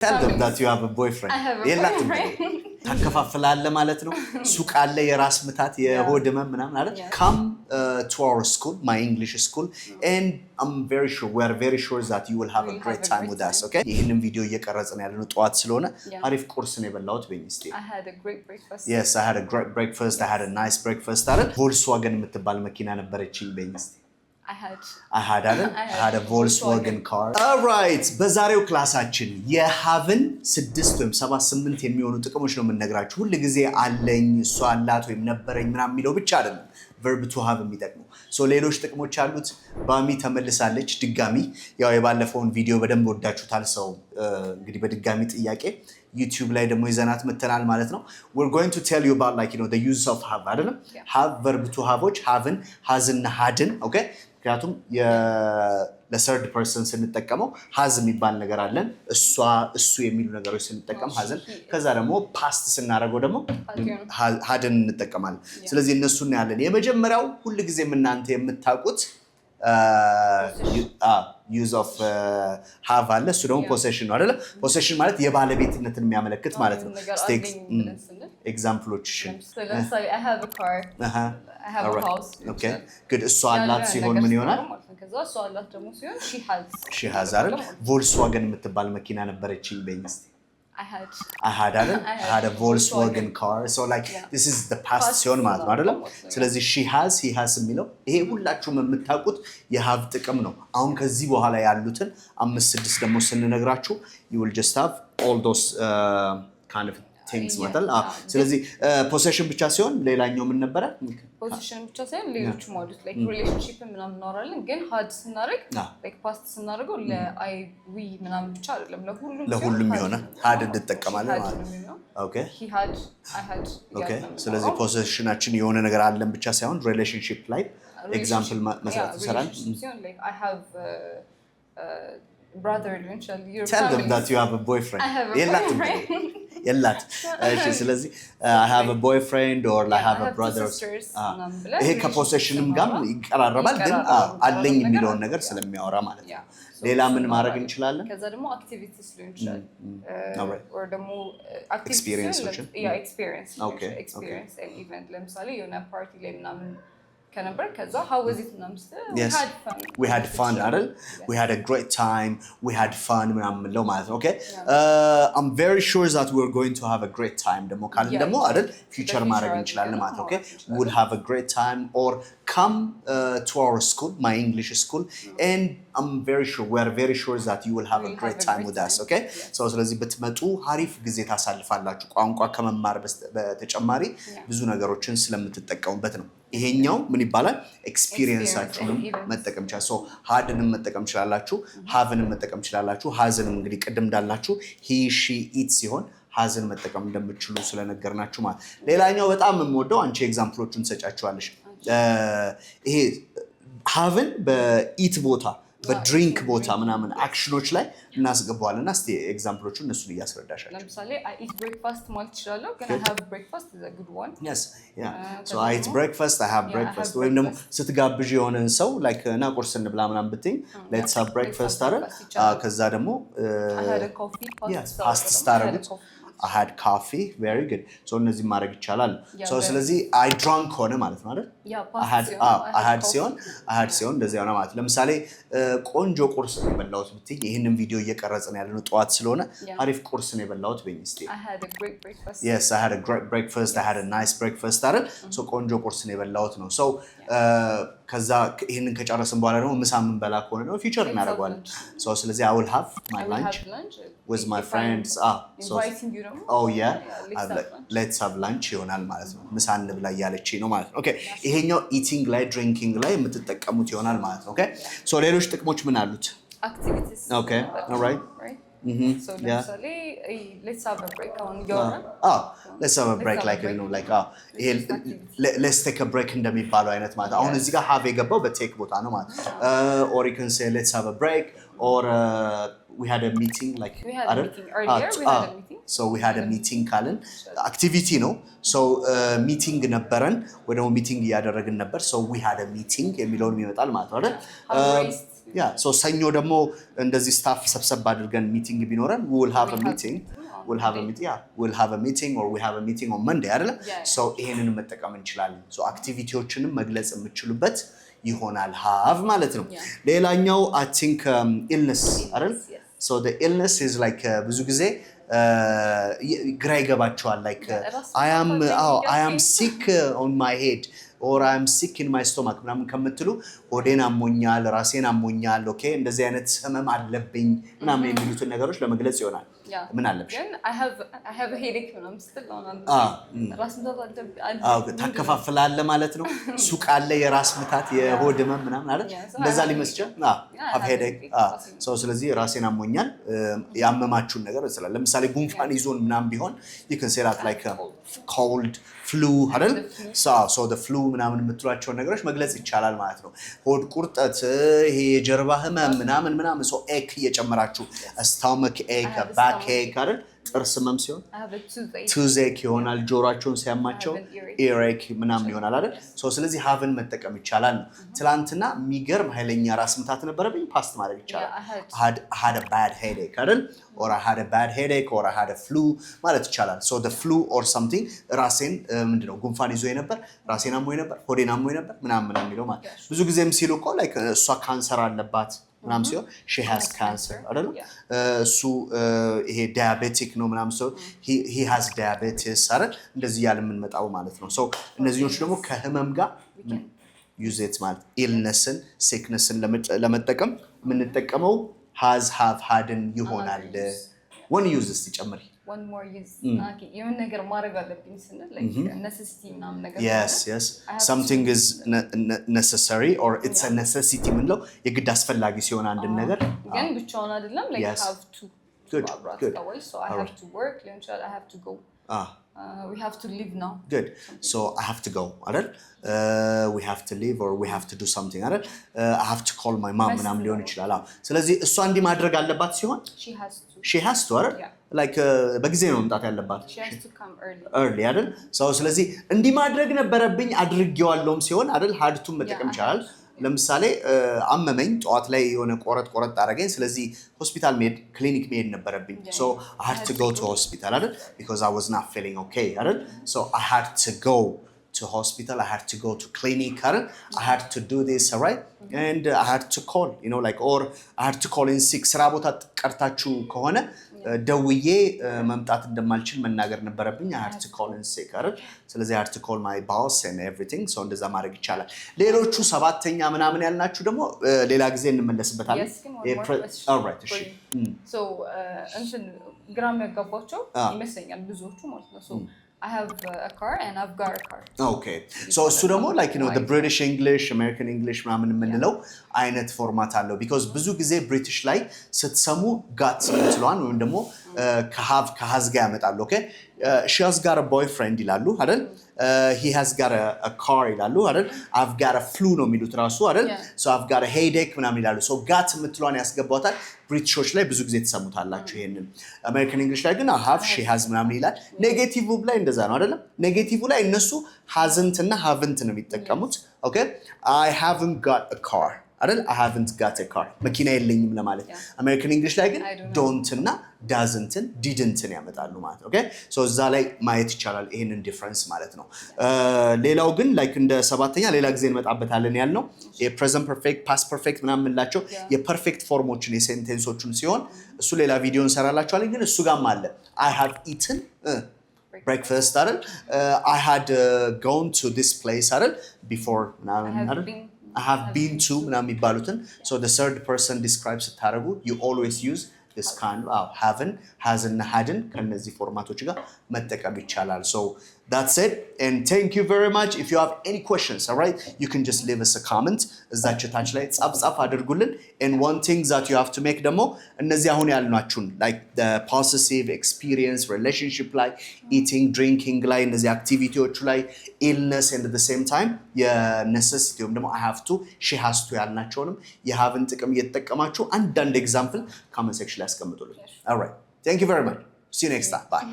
Tell them that you have a boyfriend. I have a boyfriend. ታከፋፍላለ ማለት ነው ሱቅ አለ የራስ ምታት የሆድ ህመም ምናምን አይደል come to our school my English school and I'm very sure we are very sure that you will have a great time with us okay ይሄንን ቪዲዮ እየቀረጽን ያለነው ጧት ስለሆነ አሪፍ ቁርስ ነው የበላሁት በሚስቴ I had a great breakfast yes I had a great breakfast I had a nice breakfast አይደል Volkswagen የምትባል መኪና ነበረችኝ በሚስቴ I had a Volkswagen car. All right. በዛሬው ክላሳችን የሃቭን 6 ወይም 7 8 የሚሆኑ ጥቅሞች ነው የምንነግራችሁ። ሁሉ ጊዜ አለኝ እሷ አላት ወይም ነበረኝ ምናምን የሚለው ብቻ አይደለም verb to have የሚጠቅመው ሶ ሌሎች ጥቅሞች አሉት ባሚ ተመልሳለች ድጋሚ ያው የባለፈውን ቪዲዮ በደንብ ወዳችሁታል ሰው እንግዲህ በድጋሚ ጥያቄ YouTube ላይ ደግሞ ይዘናት መተናል ማለት ነው we're going to tell you about like you know the use of have አይደለም have verb to haveዎች haveን has እና hadን okay ምክንያቱም ለሰርድ ፐርሰን ስንጠቀመው has የሚባል ነገር አለን እሱ የሚሉ ነገሮች ስንጠቀም hasን ከዛ ደግሞ past ስናደርገው ደግሞ hadን እንጠቀማለን ስለዚህ እነሱን ያለን የመጀመሪያው ሁሉ ጊዜ እናንተ የምታውቁት use of have አለ እሱ ደግሞ possession ነው አይደል possession ማለት የባለቤትነትን የሚያመለክት ማለት ነው ኤግዛምፕሎችሽን ለምሳሌ I have a car I have a house okay good እሷ አላት ሲሆን ምን ይሆናል ከዛ እሷ አላት ደግሞ ሲሆን she has አይደል Volkswagen የምትባል መኪና ነበረችኝ በሚስቴ I had a Volkswagen car so like this is the past ሲሆን ማለት ነው አይደል ስለዚህ he has የሚለው ይሄ ሁላችሁም የምታውቁት የሃቭ ጥቅም ነው አሁን ከዚህ በኋላ ያሉትን 5 6 ደግሞ ስንነግራችሁ you will just have all those kind of things ማለት ስለዚህ possession ብቻ ሲሆን ሌላኛው ምን ነበር possession ብቻ ሳይሆን ሌሎች ማለት like relationship ምናምን እናወራለን ግን had ስናደርግ like past ስናደርገው ለአይ we ምናምን ብቻ አይደለም ለሁሉም የሆነ had እንጠቀማለን ማለት ነው okay I had okay ስለዚህ possessionአችን የሆነ ነገር አለን ብቻ ሳይሆን relationship ላይ example መስራት ይችላል like I have brother eventually tell them that you have a boyfriend I have a boyfriend የላት እሺ ስለዚህ I have a boyfriend or I have a brother ይሄ ከፖሴሽንም ጋር ይቀራረባል ግን አለኝ የሚለው ነገር ስለሚያወራ ማለት ነው ሌላ ምን ማድረግ እንችላለን ከዛ ደግሞ አክቲቪቲስ ሊሆን ይችላል or ደግሞ experience experience an event ለምሳሌ የሆነ ፓርቲ ላይ ምናምን ከነበር ከዛ how was it yes. we had fun አይደል we had a great time we had fun ምናምን ነው ማለት ነው okay I'm very sure that we're going to have a great time ደግሞ ካልን ደግሞ አይደል future ማድረግ እንችላለን ማለት ነው okay we'll have a great time or come to our school my English school and I'm very sure we are very sure that you will have a great time with us okay so ስለዚህ ብትመጡ አሪፍ ጊዜ ታሳልፋላችሁ ቋንቋ ከመማር በተጨማሪ ብዙ ነገሮችን ስለምትጠቀሙበት ነው ይሄኛው ምን ይባላል ኤክስፒሪየንሳችሁንም መጠቀም ይችላል ሶ hadንም መጠቀም ይችላልላችሁ haveንም መጠቀም ይችላልላችሁ hasንም እንግዲህ ቅድም እንዳላችሁ he she it ሲሆን hasን መጠቀም እንደምትችሉ ስለነገርናችሁ ማለት ሌላኛው በጣም የምወደው አንቺ ኤግዛምፕሎቹን ሰጫችኋለሽ ይሄ haven በኢት ቦታ በድሪንክ ቦታ ምናምን አክሽኖች ላይ እናስገባዋለንና እስቲ ኤግዛምፕሎቹን እነሱን እያስረዳሻለሁ ለምሳሌ I eat breakfast ማለት ይችላል ግን I have breakfast is a good one yes yeah so I eat breakfast I have breakfast ወይም ደግሞ ስትጋብዥ የሆነን ሰው like እና ቁርስ እንብላ ምናምን ብትይ let's have breakfast አይደል ከዛ ደግሞ I had a coffee past started I had coffee very good so እነዚህ ማድረግ ይቻላል so ስለዚህ I drank ሆነ ማለት ነው አይደል I had ሲሆን እንደዚህ ሆነ ማለት ለምሳሌ ቆንጆ ቁርስ ነው የበላሁት ብትይ ይሄንን ቪዲዮ እየቀረጽን ያለነው ጧት ስለሆነ አሪፍ ቁርስ ነው የበላሁት በሚስቴ I had a great breakfast yes I had a great breakfast I had a nice breakfast አይደል so ቆንጆ ቁርስ ነው የበላሁት ነው so ከዛ ይሄንን ከጨረስን በኋላ ደግሞ ምሳ ምን በላ ከሆነ ነው ፊቸር እናደርጋለን so ስለዚህ I will have my lunch with my friends inviting you oh yeah let's have lunch ይሆናል ማለት ነው ምሳ እንብላ ያለች ነው ማለት ነው okay ይሄኛው eating ላይ drinking ላይ የምትጠቀሙት ይሆናል ማለት ነው okay so ሌሎች ጥቅሞች ምን አሉት activities okay all right so let's have a break on your let's have a break like you know like let's take a break እንደሚባለው አይነት ማለት አሁን እዚህ ጋር have የገባው በቴክ ቦታ ነው ማለት or you can say let's have a break or we had a meeting like we had a meeting earlier we had a meeting so we had a meeting ካልን activity ነው so meeting ነበረን ወይ ደግሞ meeting ያደረግን ነበር so we had a meeting የሚለውን ይመጣል ማለት ነው አይደል Yeah, so ሰኞ ደግሞ እንደዚህ ስታፍ ሰብሰብ አድርገን ሚቲንግ ቢኖረን we'll have a meeting. We'll have a meeting. Yeah, we'll have a meeting or we have a meeting on Monday አይደለ? So ይሄንን መጠቀም እንችላለን. So አክቲቪቲዎችንም መግለጽ የምትችሉበት ይሆናል have ማለት ነው። ሌላኛው I think illness አይደል? So the illness is like ብዙ ጊዜ ግራ ይገባቸዋል like I am sick on my head or I am sick in my stomach ምናምን ከምትሉ ሆዴን አሞኛል ራሴን አሞኛል ኦኬ እንደዚህ አይነት ህመም አለብኝ ምናምን የሚሉትን ነገሮች ለመግለጽ ይሆናል ምን አለብሽ I have a headache ምናምን ስትል ራስ ምታት ታከፋፍላለህ ማለት ነው ሱቅ አለ የራስ ምታት የሆድ ህመም ምናምን አይደል እንደዛ ሊመስል have headache so ስለዚህ ራሴን አሞኛል ያመማችሁን ነገር ይችላል ለምሳሌ ጉንፋን ይዞን ምናምን ቢሆን you can say that like cold flu አይደል so the flu ምናምን የምትሏቸው ነገሮች መግለጽ ይቻላል ማለት ነው ሆድ ቁርጠት ይሄ የጀርባ ህመም ምናምን so ache እየጨመራችሁ stomach ache back ache አይደል ጥርስ ህመም ሲሆን toothache ይሆናል ጆሮአቸውን ሲያማቸው earache ምናምን ይሆናል አይደል so ስለዚህ haveን መጠቀም ይቻላል ትላንትና የሚገርም ኃይለኛ ራስ ምታት ነበረብኝ ፓስት ማድረግ ይቻላል had a bad headache አይደል or I had a bad headache or I had a flu ማለት ይቻላል so the flu or something ራሴን ምንድነው ጉንፋን ይዞኝ ነበር ራሴን አሞኝ ነበር ሆዴን አሞኝ ነበር ምናምን የሚለው ማለት ብዙ ጊዜም ሲሉ እኮ like እሷ ካንሰር አለባት ምናምን ሲሆን she has cancer አይደል እሱ ይሄ diabetic ነው ምናምን so he has diabetes አይደል እንደዚህ ያለ ምን መጣው ማለት ነው so እነዚህኞች ደግሞ ከህመም ጋር use it ማለት illness-ን sickness-ን ለመጠቀም ምን ተጠቀመው has have hadን ይሆናል one uses ይጨምሪ one more use okay የምን ነገር ማድረግ አለብኝ ስንል like necessity ምናምን ነገር yes something is necessary or it's a necessity ምንለው የግድ አስፈላጊ ሲሆን አንድ ነገር ግን ብቻውን አይደለም like have to good so I have to work I have to go we have to live now good so I have to go አይደል we have to live or we have to do something አይደል I have to call my mom ምናምን ሊሆን ይችላል ስለዚህ እሷ እንዲ ማድረግ አለባት ሲሆን she has to አይደል like በጊዜ ነው መምጣት ያለባት she has to come early አይደል so ስለዚህ እንዲ ማድረግ ነበረብኝ አድርጌዋለሁም ሲሆን አይደል had to መጠቀም ይችላል ለምሳሌ አመመኝ ጧት ላይ የሆነ ቆረጥ አረገኝ ስለዚህ ሆስፒታል ሜድ ክሊኒክ ሜድ ነበረብኝ so I had to go to hospital አይደል because I was not feeling okay አይደል so I had to go to hospital I had to go to clinic አይደል I had to do this right and I had to call you know like or I had to call in sick ስራ ቦታ ቀርታችሁ ከሆነ ደውዬ መምጣት እንደማልችል መናገር ነበረብኝ I had to call in sick አይደል ስለዚህ I had to call my boss and everything so እንደዛ ማድረግ ይቻላል ሌሎቹ ሰባተኛ ምናምን ያልናችሁ ደግሞ ሌላ ጊዜ እንመለስበታለን all right so እንትን ግራም ያጋባቸው ይመስለኛል ብዙዎቹ ማለት ነው so I have a car and I've got a car okay so እሱ ደግሞ like you know the British English American English ምናምን የምንለው አይነት ፎርማት አለው because ብዙ ጊዜ ብሪቲሽ ላይ ስትሰሙ got ስለዋን ወይም ደግሞ ከሃዝ ጋር ያመጣሉ okay she has got a boyfriend ይላሉ አይደል he has got a car ይላሉ አይደል I've got a flu ነው የሚሉት ራሱ አይደል so I've got a headache ምናምን ይላሉ so got የምትሏን ያስገባውታል ብሪቲሾች ላይ ብዙ ጊዜ ተሰሙታላችሁ ይሄንን አሜሪካን እንግሊሽ ላይ ግን I have she has ምናምን ይላል ኔጌቲቭ ላይ እንደዛ ነው አይደል ኔጌቲቭ ላይ እነሱ hasn't እና haven't ነው የሚጠቀሙት okay I haven't got a car አይደል I haven't got a car መኪና የለኝም ለማለት አሜሪካን እንግሊሽ ላይ ግን don't እና doesn't didn't ያመጣሉ ማለት okay so እዛ ላይ ማየት ይቻላል ይሄንን ዲፈረንስ ማለት ነው ሌላው ግን like እንደ ሰባተኛ ሌላ ጊዜ እንመጣበታለን ያልነው የpresent perfect past perfect ምናምን እንላቸው የፐርፌክት ፎርሞችን የሴንቴንሶቹን ሲሆን እሱ ሌላ ቪዲዮ እንሰራላችኋለን ግን እሱ ጋርም አለ I have eaten breakfast አይደል I had gone to this place አይደል before ምናምን አይደል I have been to ምናምን የሚባሉትን so the third person describes ታረጉ you always use this kind of haven't hasn't hadn't ከነዚህ ፎርማቶች ጋር መጠቀም ይቻላል so that's it and thank you very much if you have any questions all right you can just leave us a comment እዛች ታች ላይ ጻፍ አድርጉልን and one thing that you have to make ደግሞ እነዚህ አሁን ያልናችሁን like the possessive experience relationship ላይ eating drinking ላይ እነዚህ አክቲቪቲዎቹ ላይ illness and at the same time necessity ደግሞ I have to she has to ያልናቸውንም የhaveን ጥቅም እየተጠቀማችሁ አንዳንድ example comment section ላይ አስቀምጡልን all right thank you very much see you next time bye